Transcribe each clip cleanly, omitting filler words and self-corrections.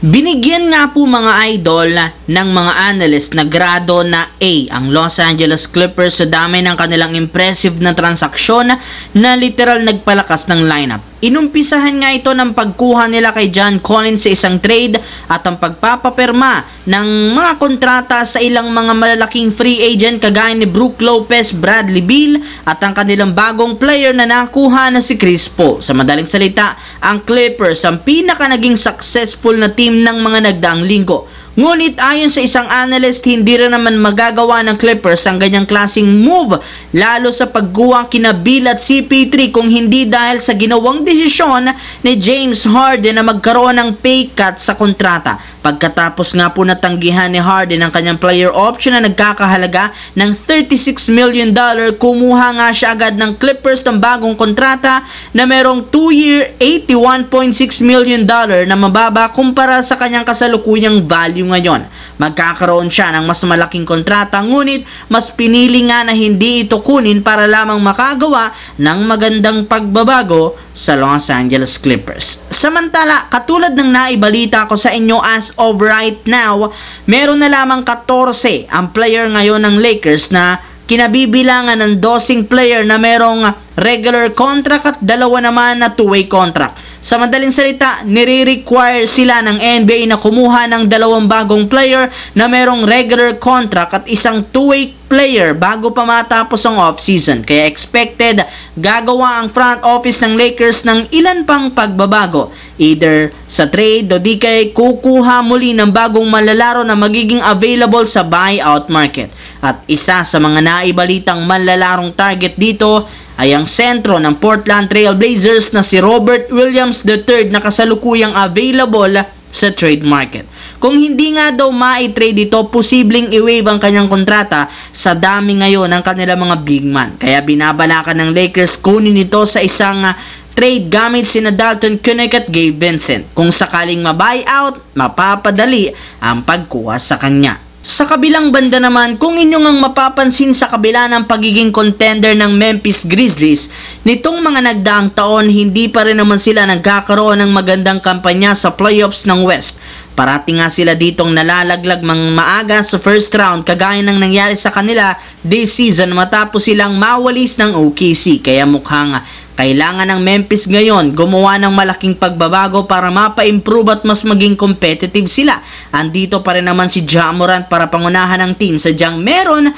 Binigyan nga po mga idol ng mga analyst na grado na A ang Los Angeles Clippers sa dami ng kanilang impressive na transaksyon na literal nagpalakas ng lineup. Inumpisahan nga ito ng pagkuha nila kay John Collins sa isang trade at ang pagpapapirma ng mga kontrata sa ilang mga malalaking free agent kagaya ni Brook Lopez, Bradley Beal at ang kanilang bagong player na nakuha na si Chris Paul. Sa madaling salita, ang Clippers ang pinaka naging successful na team ng mga nagdaang linggo. Ngunit ayon sa isang analyst, hindi rin naman magagawa ng Clippers ang ganyang klaseng move lalo sa pagguha kina Beal at CP3 kung hindi dahil sa ginawang desisyon ni James Harden na magkaroon ng pay cut sa kontrata. Pagkatapos nga po natanggihan ni Harden ang kanyang player option na nagkakahalaga ng $36 million, kumuha nga siya agad ng Clippers ng bagong kontrata na merong 2-year $81.6 million na mababa kumpara sa kanyang kasalukuyang value ngayon. Magkakaroon siya ng mas malaking kontrata, ngunit mas pinili nga na hindi ito kunin para lamang makagawa ng magandang pagbabago sa Los Angeles Clippers. Samantala, katulad ng naibalita ko sa inyo as of right now, meron na lamang 14 ang player ngayon ng Lakers na kinabibilangan ng 12 player na merong regular contract at dalawa naman na two-way contract. Sa madaling salita, nire-require sila ng NBA na kumuha ng dalawang bagong player na merong regular contract at isang two-way player bago pa matapos ang off-season. Kaya expected, gagawa ang front office ng Lakers ng ilan pang pagbabago. Either sa trade o di kay kukuha muli ng bagong manlalaro na magiging available sa buyout market. At isa sa mga naibalitang manlalarong target dito ay ang sentro ng Portland Trail Blazers na si Robert Williams III na kasalukuyang available sa trade market. Kung hindi nga daw ma-trade ito, posibleng i-waive ang kanyang kontrata sa dami ngayon ng kanilang mga big man. Kaya binabalakan ng Lakers kunin ito sa isang trade gamit sina Dalton Keunig at Gabe Vincent. Kung sakaling ma-buyout, mapapadali ang pagkuha sa kanya. Sa kabilang banda naman, kung inyong ang mapapansin sa kabila ng pagiging contender ng Memphis Grizzlies, nitong mga nagdaang taon, hindi pa rin naman sila nagkakaroon ng magandang kampanya sa playoffs ng West. Parati nga sila ditong nalalaglag maaga sa first round kagaya ng nangyari sa kanila this season matapos silang mawalis ng OKC. Kaya mukhang kailangan ng Memphis ngayon gumawa ng malaking pagbabago para mapa-improve at mas maging competitive sila. Andito pa rin naman si Ja Morant para pangunahan ng team, sadyang meron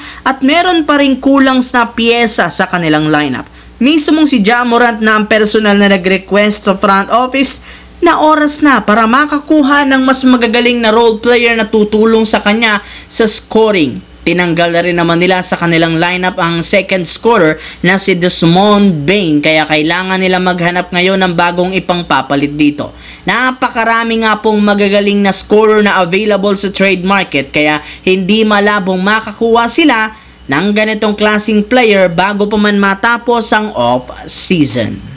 pa rin kulang na piyesa sa kanilang lineup. Mismong si Ja Morant na ang personal na nag-request sa front office na oras na para makakuha ng mas magagaling na role player na tutulong sa kanya sa scoring. Tinanggal na rin naman nila sa kanilang lineup ang second scorer na si Desmond Bane, kaya kailangan nila maghanap ngayon ng bagong ipangpapalit dito. Napakarami nga pong magagaling na scorer na available sa trade market, kaya hindi malabong makakuha sila ng ganitong klaseng player bago pa man matapos ang off-season.